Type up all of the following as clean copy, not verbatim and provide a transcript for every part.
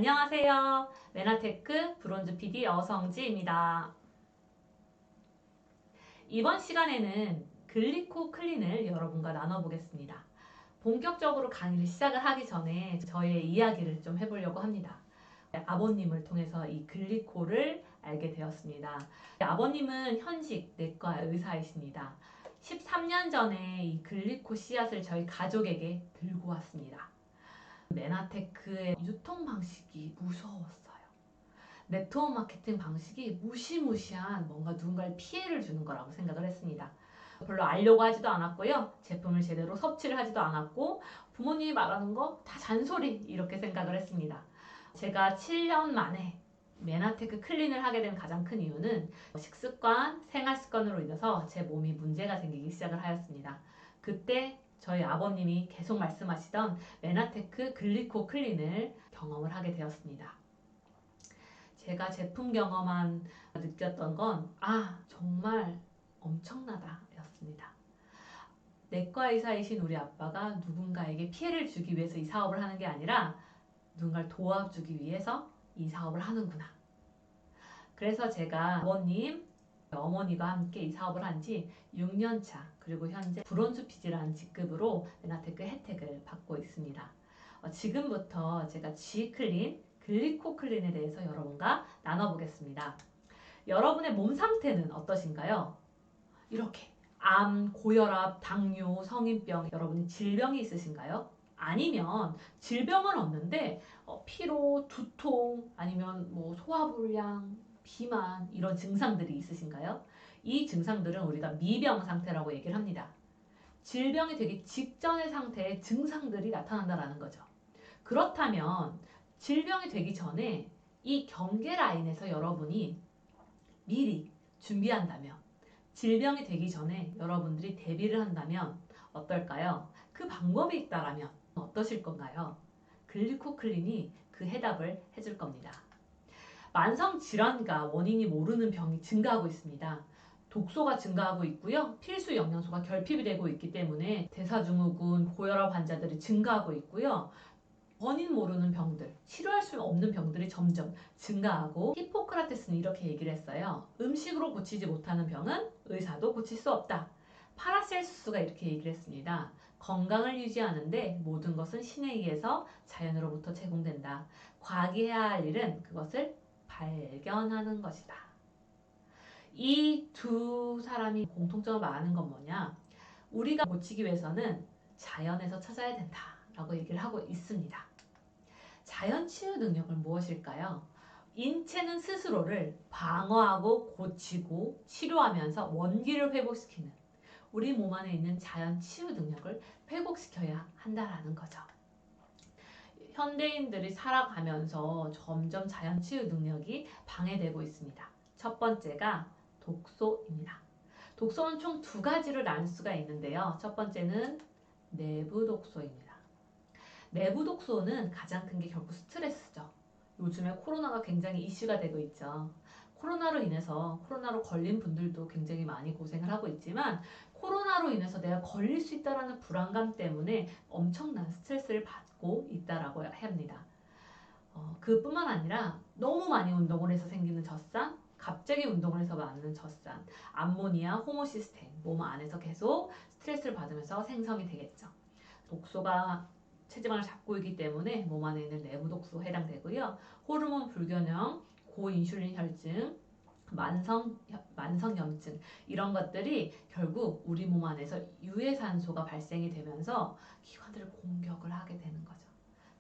안녕하세요. 메나테크 브론즈 PD 어성지입니다. 이번 시간에는 글리코 클린을 여러분과 나눠보겠습니다. 본격적으로 강의를 시작을 하기 전에 저의 이야기를 좀 해보려고 합니다. 아버님을 통해서 이 글리코를 알게 되었습니다. 아버님은 현직 내과 의사이십니다. 13년 전에 이 글리코 씨앗을 저희 가족에게 들고 왔습니다. 메나테크의 유통 방식이 무서웠어요. 네트워크 마케팅 방식이 무시무시한 뭔가 누군가를 피해를 주는 거라고 생각을 했습니다. 별로 알려고 하지도 않았고요. 제품을 제대로 섭취를 하지도 않았고 부모님이 말하는 거 다 잔소리 이렇게 생각을 했습니다. 제가 7년 만에 메나테크 클린을 하게 된 가장 큰 이유는 식습관, 생활습관으로 인해서 제 몸이 문제가 생기기 시작을 하였습니다. 그때 저희 아버님이 계속 말씀하시던 메나테크 글리코 클린을 경험을 하게 되었습니다. 제가 제품 경험한 느꼈던 건 정말 엄청나다 였습니다. 내과 의사이신 우리 아빠가 누군가에게 피해를 주기 위해서 이 사업을 하는 게 아니라 누군가를 도와주기 위해서 이 사업을 하는구나. 그래서 제가 아버님, 어머니가 함께 이 사업을 한 지 6년 차, 그리고 현재 브론즈 PD라는 직급으로 메나테크 혜택을 받고 있습니다. 지금부터 제가 G클린, 글리코 클린에 대해서 여러분과 나눠보겠습니다. 여러분의 몸 상태는 어떠신가요? 이렇게 암, 고혈압, 당뇨, 성인병, 여러분이 질병이 있으신가요? 아니면 질병은 없는데 피로, 두통, 아니면 소화불량, 비만 이런 증상들이 있으신가요? 이 증상들은 우리가 미병 상태라고 얘기를 합니다. 질병이 되기 직전의 상태의 증상들이 나타난다는 거죠. 그렇다면 질병이 되기 전에 이 경계 라인에서 여러분이 미리 준비한다면, 질병이 되기 전에 여러분들이 대비를 한다면 어떨까요? 그 방법이 있다라면 어떠실 건가요? 글리코 클린이 그 해답을 해줄 겁니다. 만성 질환과 원인이 모르는 병이 증가하고 있습니다. 독소가 증가하고 있고요. 필수 영양소가 결핍이 되고 있기 때문에 대사증후군, 고혈압 환자들이 증가하고 있고요. 원인 모르는 병들, 치료할 수 없는 병들이 점점 증가하고, 히포크라테스는 이렇게 얘기를 했어요. 음식으로 고치지 못하는 병은 의사도 고칠 수 없다. 파라셀수스가 이렇게 얘기를 했습니다. 건강을 유지하는데 모든 것은 신에 의해서 자연으로부터 제공된다. 과학이 해야 할 일은 그것을 발견하는 것이다. 이 두 사람이 공통점을 말하는 건 뭐냐? 우리가 고치기 위해서는 자연에서 찾아야 된다라고 얘기를 하고 있습니다. 자연 치유 능력은 무엇일까요? 인체는 스스로를 방어하고 고치고 치료하면서 원기를 회복시키는 우리 몸 안에 있는 자연 치유 능력을 회복시켜야 한다라는 거죠. 현대인들이 살아가면서 점점 자연 치유 능력이 방해되고 있습니다. 첫 번째가 독소입니다. 독소는 총 두 가지로 나눌 수가 있는데요. 첫 번째는 내부 독소입니다. 내부 독소는 가장 큰 게 결국 스트레스죠. 요즘에 코로나가 굉장히 이슈가 되고 있죠. 코로나로 걸린 분들도 굉장히 많이 고생을 하고 있지만, 코로나로 인해서 내가 걸릴 수 있다는 불안감 때문에 엄청난 스트레스를 받고 있다라고 합니다. 그뿐만 아니라 너무 많이 운동을 해서 생기는 젖산, 갑자기 운동을 해서 많은 젖산, 암모니아, 호모시스테인, 몸 안에서 계속 스트레스를 받으면서 생성이 되겠죠. 독소가 체지방을 잡고 있기 때문에 몸 안에 있는 내부 독소 해당되고요. 호르몬 불균형, 고인슐린 혈증, 만성염증 이런 것들이 결국 우리 몸 안에서 유해산소가 발생이 되면서 기관들을 공격을 하게 되는 거죠.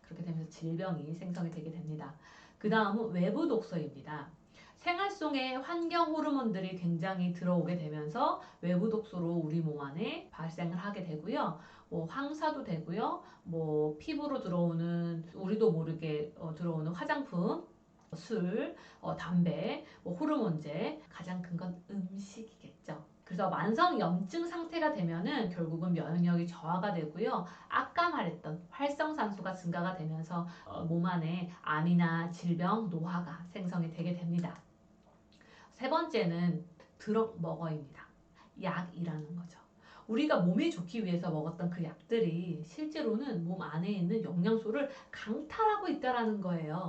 그렇게 되면서 질병이 생성이 되게 됩니다. 그 다음은 외부 독소입니다. 생활 속에 환경 호르몬들이 굉장히 들어오게 되면서 외부 독소로 우리 몸 안에 발생을 하게 되고요. 황사도 되고요. 피부로 들어오는, 우리도 모르게 들어오는 화장품, 술, 담배, 호르몬제, 가장 큰 건 음식이겠죠. 그래서 만성염증 상태가 되면은 결국은 면역력이 저하가 되고요. 아까 말했던 활성산소가 증가가 되면서 몸 안에 암이나 질병, 노화가 생성이 되게 됩니다. 세 번째는 드럭 먹어입니다. 약이라는 거죠. 우리가 몸에 좋기 위해서 먹었던 그 약들이 실제로는 몸 안에 있는 영양소를 강탈하고 있다라는 거예요.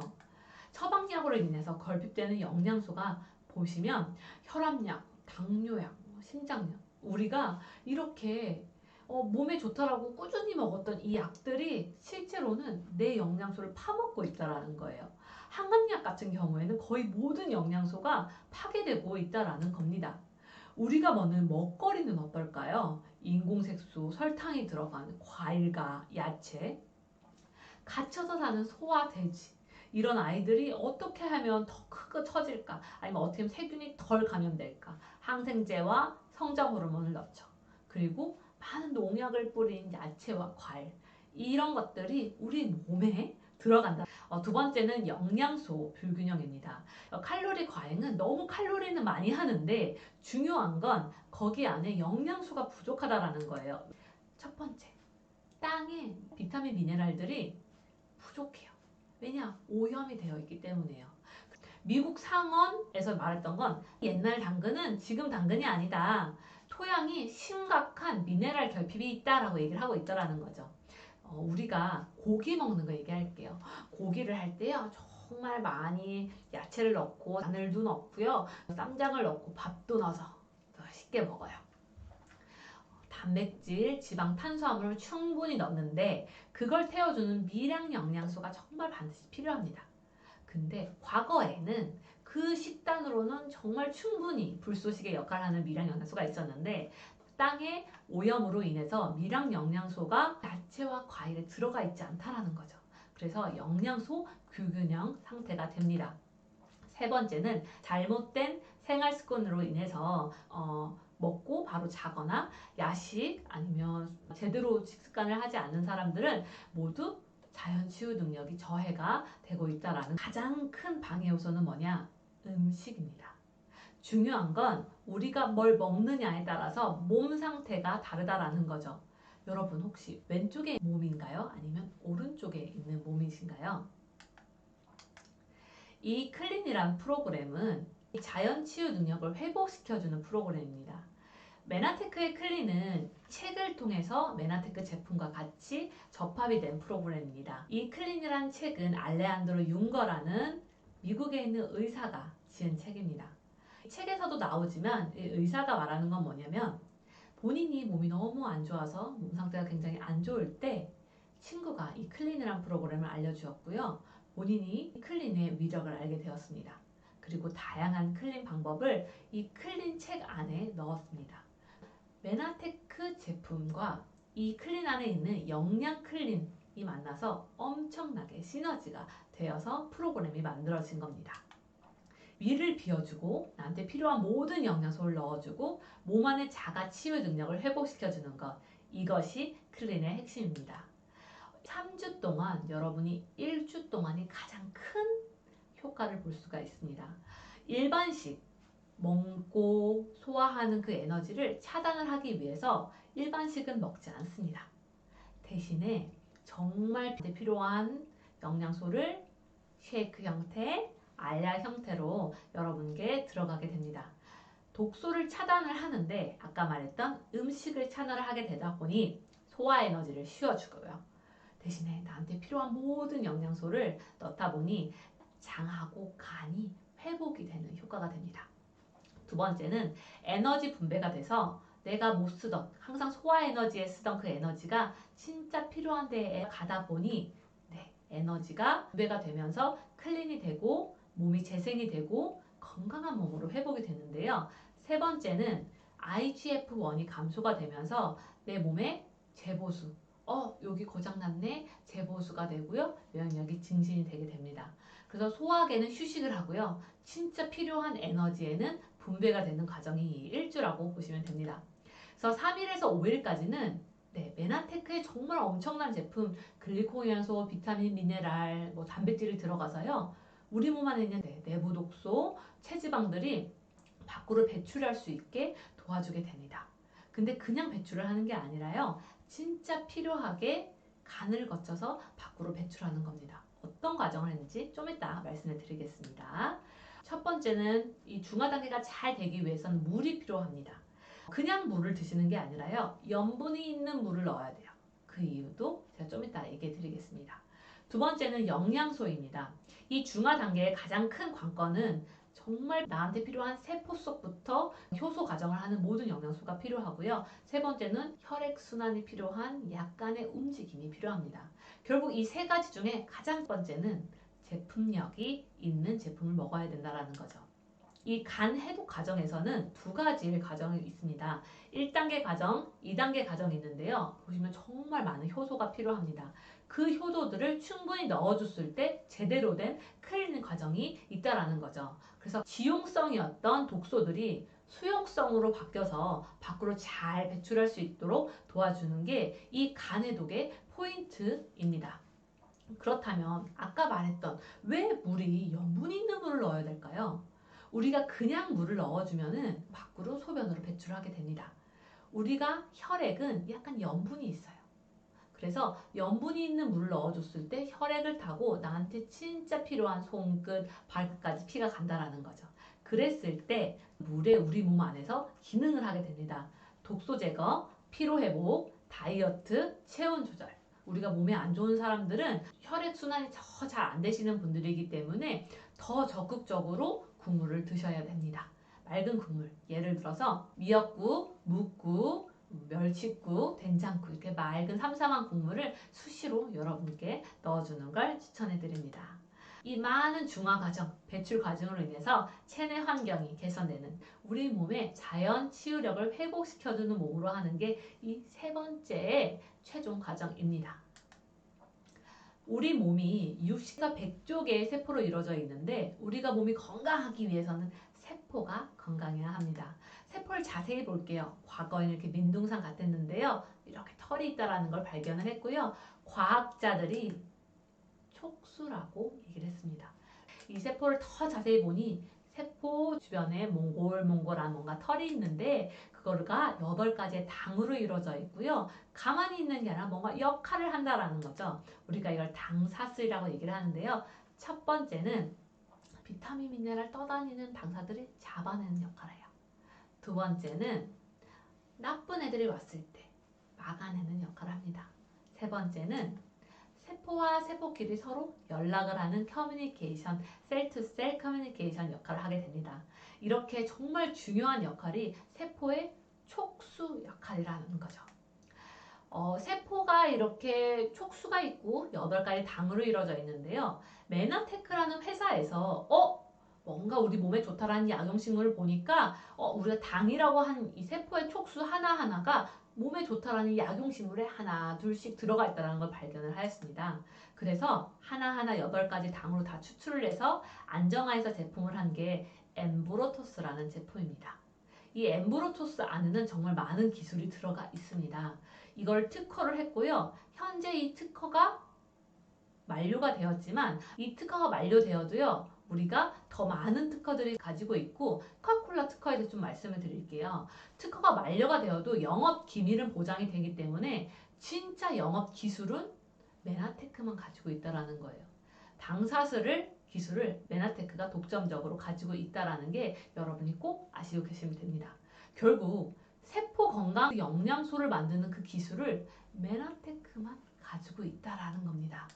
처방약으로 인해서 결핍되는 영양소가 보시면 혈압약, 당뇨약, 심장약, 우리가 이렇게 몸에 좋다라고 꾸준히 먹었던 이 약들이 실제로는 내 영양소를 파먹고 있다라는 거예요. 항암약 같은 경우에는 거의 모든 영양소가 파괴되고 있다라는 겁니다. 우리가 먹는 먹거리는 어떨까요? 인공색소, 설탕이 들어간 과일과 야채, 갇혀서 사는 소와 돼지, 이런 아이들이 어떻게 하면 더 크게 처질까? 아니면 어떻게 하면 세균이 덜 감염될까? 항생제와 성장 호르몬을 넣죠. 그리고 많은 농약을 뿌린 야채와 과일, 이런 것들이 우리 몸에 들어간다. 두 번째는 영양소 불균형입니다. 칼로리 과잉은 너무 칼로리는 많이 하는데 중요한 건 거기 안에 영양소가 부족하다라는 거예요. 첫 번째, 땅에 비타민 미네랄들이 부족해요. 왜냐? 오염이 되어 있기 때문에요. 미국 상원에서 말했던 건 옛날 당근은 지금 당근이 아니다. 토양이 심각한 미네랄 결핍이 있다라고 얘기를 하고 있더라는 거죠. 우리가 고기 먹는 거 얘기할게요. 고기를 할 때요, 정말 많이 야채를 넣고 마늘도 넣고요, 쌈장을 넣고 밥도 넣어서 쉽게 먹어요. 단백질, 지방, 탄수화물을 충분히 넣는데 그걸 태워주는 미량 영양소가 정말 반드시 필요합니다. 근데 과거에는 그 식단으로는 정말 충분히 불쏘시개 역할을 하는 미량 영양소가 있었는데 땅의 오염으로 인해서 미량 영양소가 야채와 과일에 들어가 있지 않다라는 거죠. 그래서 영양소 불균형 상태가 됩니다. 세 번째는 잘못된 생활 습관으로 인해서 먹고 바로 자거나 야식 아니면 제대로 식습관을 하지 않는 사람들은 모두 자연 치유 능력이 저해가 되고 있다라는 가장 큰 방해 요소는 뭐냐? 음식입니다. 중요한 건 우리가 뭘 먹느냐에 따라서 몸 상태가 다르다라는 거죠. 여러분 혹시 왼쪽에 몸인가요? 아니면 오른쪽에 있는 몸이신가요? 이 클린이란 프로그램은 자연 치유 능력을 회복시켜주는 프로그램입니다. 메나테크의 클린은 책을 통해서 메나테크 제품과 같이 접합이 된 프로그램입니다. 이 클린이란 책은 알레한드로 융거라는 미국에 있는 의사가 지은 책입니다. 책에서도 나오지만 이 의사가 말하는 건 뭐냐면 본인이 몸이 너무 안 좋아서 몸 상태가 굉장히 안 좋을 때 친구가 이 클린이란 프로그램을 알려주었고요. 본인이 클린의 위력을 알게 되었습니다. 그리고 다양한 클린 방법을 이 클린 책 안에 넣었습니다. 메나테크 제품과 이 클린 안에 있는 영양 클린이 만나서 엄청나게 시너지가 되어서 프로그램이 만들어진 겁니다. 위를 비워주고 나한테 필요한 모든 영양소를 넣어주고 몸 안의 자가 치유 능력을 회복시켜주는 것, 이것이 클린의 핵심입니다. 3주 동안 여러분이 1주 동안이 가장 큰 효과를 볼 수가 있습니다. 일반식 먹고 소화하는 그 에너지를 차단을 하기 위해서 일반식은 먹지 않습니다. 대신에 정말 필요한 영양소를 쉐이크 형태, 알약 형태로 여러분께 들어가게 됩니다. 독소를 차단을 하는데 아까 말했던 음식을 차단을 하게 되다 보니 소화 에너지를 씌워주고요. 대신에 나한테 필요한 모든 영양소를 넣다 보니 장하고 간이 회복이 되는 효과가 됩니다. 두 번째는 에너지 분배가 돼서 내가 못 쓰던, 항상 소화 에너지에 쓰던 그 에너지가 진짜 필요한 데에 가다 보니 에너지가 분배가 되면서 클린이 되고 몸이 재생이 되고 건강한 몸으로 회복이 되는데요. 세 번째는 IGF-1이 감소가 되면서 내 몸에 재보수, 여기 고장났네, 재보수가 되고요. 면역력이 증진이 되게 됩니다. 그래서 소화계는 휴식을 하고요. 진짜 필요한 에너지에는 분배가 되는 과정이 1주라고 보시면 됩니다. 그래서 3일에서 5일까지는 메나테크의 정말 엄청난 제품, 글리코연소, 비타민, 미네랄, 단백질이 들어가서요. 우리 몸 안에 있는 내부 독소, 체지방들이 밖으로 배출할 수 있게 도와주게 됩니다. 근데 그냥 배출을 하는 게 아니라요. 진짜 필요하게 간을 거쳐서 밖으로 배출하는 겁니다. 어떤 과정을 했는지 좀 이따 말씀을 드리겠습니다. 첫 번째는 이 중화 단계가 잘 되기 위해서는 물이 필요합니다. 그냥 물을 드시는 게 아니라요. 염분이 있는 물을 넣어야 돼요. 그 이유도 제가 좀 이따 얘기해 드리겠습니다. 두 번째는 영양소입니다. 이 중화 단계의 가장 큰 관건은 정말 나한테 필요한 세포 속부터 효소 과정을 하는 모든 영양소가 필요하고요. 세 번째는 혈액순환이 필요한 약간의 움직임이 필요합니다. 결국 이 세 가지 중에 가장 번째는 제품력이 있는 제품을 먹어야 된다는 거죠. 이 간 해독 과정에서는 두 가지의 과정이 있습니다. 1단계 과정, 2단계 과정이 있는데요. 보시면 정말 많은 효소가 필요합니다. 그 효소들을 충분히 넣어줬을 때 제대로 된 클리닝 과정이 있다라는 거죠. 그래서 지용성이었던 독소들이 수용성으로 바뀌어서 밖으로 잘 배출할 수 있도록 도와주는 게 이 간 해독의 포인트입니다. 그렇다면 아까 말했던 왜 물이 염분이 있는 물을 넣어야 될까요? 우리가 그냥 물을 넣어주면은 밖으로 소변으로 배출하게 됩니다. 우리가 혈액은 약간 염분이 있어요. 그래서 염분이 있는 물을 넣어줬을 때 혈액을 타고 나한테 진짜 필요한 손끝, 발끝까지 피가 간다라는 거죠. 그랬을 때 물에 우리 몸 안에서 기능을 하게 됩니다. 독소 제거, 피로 회복, 다이어트, 체온 조절. 우리가 몸에 안 좋은 사람들은 혈액 순환이 잘 안 되시는 분들이기 때문에 더 적극적으로 국물을 드셔야 됩니다. 맑은 국물, 예를 들어서 미역국, 묵국, 멸치국, 된장국 이렇게 맑은 삼삼한 국물을 수시로 여러분께 넣어주는 걸 추천해 드립니다. 이 많은 중화 과정, 배출 과정으로 인해서 체내 환경이 개선되는 우리 몸의 자연 치유력을 회복시켜주는 몸으로 하는 게 이 세 번째의 최종 과정입니다. 우리 몸이 60가 100조 개의 세포로 이루어져 있는데 우리가 몸이 건강하기 위해서는 세포가 건강해야 합니다. 세포를 자세히 볼게요. 과거에는 이렇게 민둥산 같았는데요. 이렇게 털이 있다는 걸 발견을 했고요. 과학자들이 촉수라고 얘기를 했습니다. 이 세포를 더 자세히 보니 세포 주변에 몽골한 뭔가 털이 있는데 그거가 8가지의 당으로 이루어져 있고요. 가만히 있는 게 아니라 뭔가 역할을 한다라는 거죠. 우리가 이걸 당사슬이라고 얘기를 하는데요. 첫 번째는 비타민, 미네랄 떠다니는 당사들을 잡아내는 역할을 해요. 두 번째는 나쁜 애들이 왔을 때 막아내는 역할을 합니다. 세 번째는 세포와 세포끼리 서로 연락을 하는 커뮤니케이션, 셀-투-셀 커뮤니케이션 역할을 하게 됩니다. 이렇게 정말 중요한 역할이 세포의 촉수 역할이라는 거죠. 세포가 이렇게 촉수가 있고 8가지 당으로 이루어져 있는데요. 메나테크라는 회사에서 뭔가 우리 몸에 좋다라는 약용식물을 보니까 우리가 당이라고 한 이 세포의 촉수 하나하나가 몸에 좋다라는 약용식물에 하나 둘씩 들어가 있다는 걸 발견을 하였습니다. 그래서 하나하나 8가지 당으로 다 추출을 해서 안정화해서 제품을 한 게 엠브로토스라는 제품입니다. 이 엠브로토스 안에는 정말 많은 기술이 들어가 있습니다. 이걸 특허를 했고요. 현재 이 특허가 만료가 되었지만 이 특허가 만료되어도요. 우리가 더 많은 특허들이 가지고 있고 코카콜라 특허에 대해서 좀 말씀을 드릴게요. 특허가 만료가 되어도 영업 기밀은 보장이 되기 때문에 진짜 영업 기술은 메나테크만 가지고 있다라는 거예요. 당사슬을 기술을 메나테크가 독점적으로 가지고 있다라는 게 여러분이 꼭 아시고 계시면 됩니다. 결국 세포 건강 영양소를 만드는 그 기술을 메나테크만 가지고 있다라는 겁니다.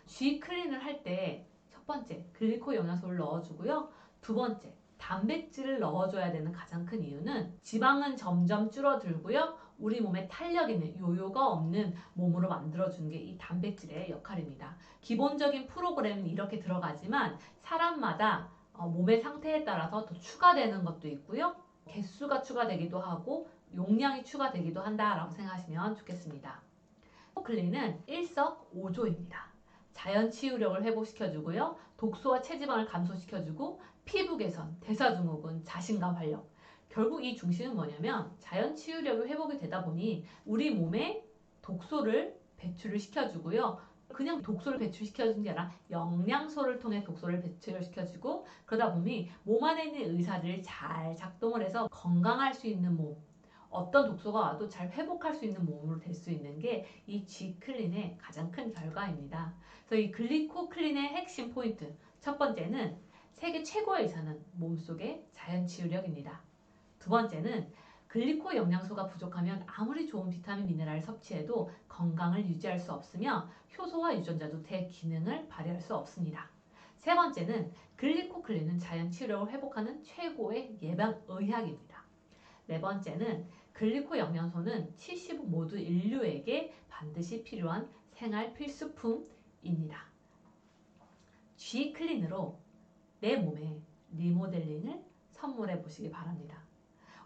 G클린을 할 때 첫 번째 글리코 영양소를 넣어주고요. 두 번째 단백질을 넣어줘야 되는 가장 큰 이유는 지방은 점점 줄어들고요. 우리 몸에 탄력 있는 요요가 없는 몸으로 만들어주는 게 이 단백질의 역할입니다. 기본적인 프로그램은 이렇게 들어가지만 사람마다 몸의 상태에 따라서 더 추가되는 것도 있고요. 개수가 추가되기도 하고 용량이 추가되기도 한다라고 생각하시면 좋겠습니다. 클린은 일석오조입니다. 자연 치유력을 회복시켜주고요. 독소와 체지방을 감소시켜주고 피부 개선, 대사증후군, 자신감 활력. 결국 이 중심은 뭐냐면 자연 치유력이 회복이 되다 보니 우리 몸에 독소를 배출을 시켜주고요. 그냥 독소를 배출시켜주는 게 아니라 영양소를 통해 독소를 배출을 시켜주고 그러다 보니 몸 안에 있는 의사들이 잘 작동을 해서 건강할 수 있는 몸 어떤 독소가 와도 잘 회복할 수 있는 몸으로 될 수 있는 게 이 G클린의 가장 큰 결과입니다. 그래서 이 글리코클린의 핵심 포인트 첫 번째는 세계 최고의 의사는 몸속의 자연 치유력입니다. 두 번째는 글리코 영양소가 부족하면 아무리 좋은 비타민 미네랄 섭취해도 건강을 유지할 수 없으며 효소와 유전자도 대기능을 발휘할 수 없습니다. 세 번째는 글리코클린은 자연 치료를 회복하는 최고의 예방 의학입니다. 네 번째는 글리코 영양소는 70억 모두 인류에게 반드시 필요한 생활 필수품입니다. G클린으로 내 몸에 리모델링을 선물해 보시기 바랍니다.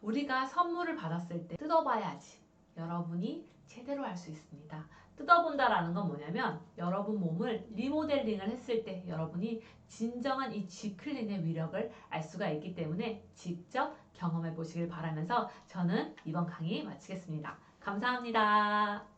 우리가 선물을 받았을 때 뜯어봐야지 여러분이 제대로 할 수 있습니다. 뜯어본다라는 건 뭐냐면 여러분 몸을 리모델링을 했을 때 여러분이 진정한 이 G클린의 위력을 알 수가 있기 때문에 직접 경험해 보시길 바라면서 저는 이번 강의 마치겠습니다. 감사합니다.